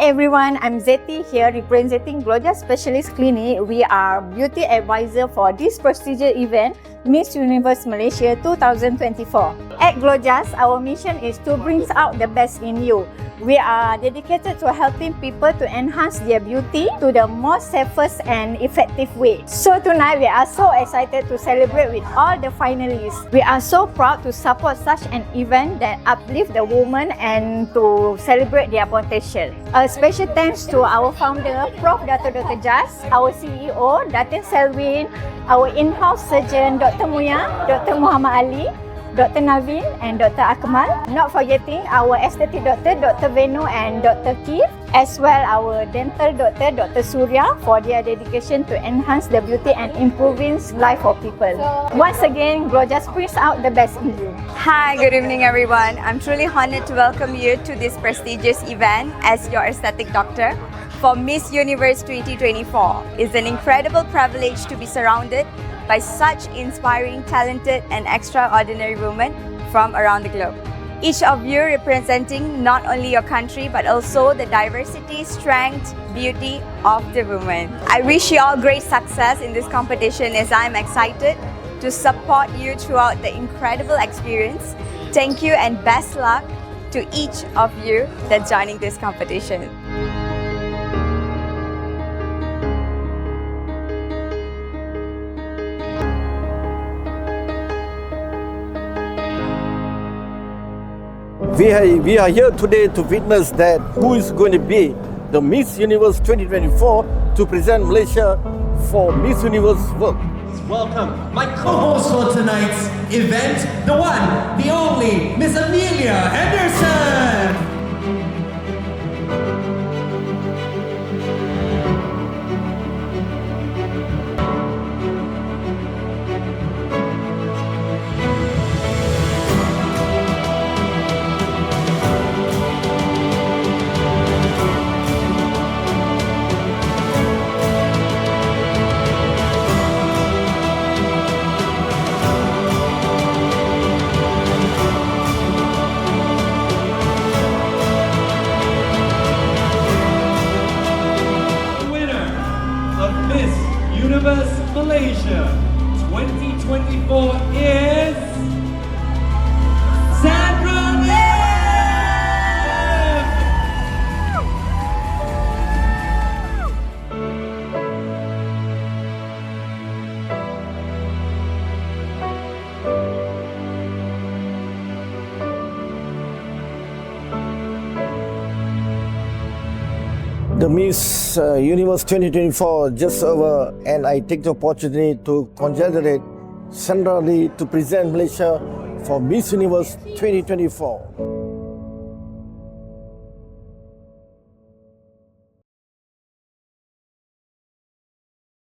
everyone, I'm Zeti here representing GLOJAS Specialist Clinic. We are beauty advisor for this prestigious event, Miss Universe Malaysia 2024. At GLOJAS, our mission is to bring out the best in you. We are dedicated to helping people to enhance their beauty to the most safest and effective way. So tonight, we are so excited to celebrate with all the finalists. We are so proud to support such an event that uplifts the women and to celebrate their potential. A special thanks to our founder, Prof. Dr. Jas, our CEO, Dr. Selwyn, our in-house surgeon, Dr. Muya, Dr. Muhammad Ali, Dr. Naveen and Dr. Akmal. Not forgetting our aesthetic doctor, Dr. Venu and Dr. Keith, as well our dental doctor, Dr. Surya, for their dedication to enhance the beauty and improving life of people. Once again, GLOJAS brings out the best in you. Hi, good evening everyone. I'm truly honored to welcome you to this prestigious event as your aesthetic doctor for Miss Universe 2024. It's an incredible privilege to be surrounded by such inspiring, talented and extraordinary women from around the globe. Each of you representing not only your country but also the diversity, strength, beauty of the women. I wish you all great success in this competition as I'm excited to support you throughout the incredible experience. Thank you and best luck to each of you that's joining this competition. We are here today to witness that who is going to be the Miss Universe 2024 to present Malaysia for Miss Universe World. Welcome my co-host for tonight's event, the one, the only, Miss Amelia Henderson. Miss Universe Malaysia 2024 is Sandra Lim! The Miss Universe 2024 just over, and I take the opportunity to congratulate Sandra Lee to present Malaysia for Miss Universe 2024.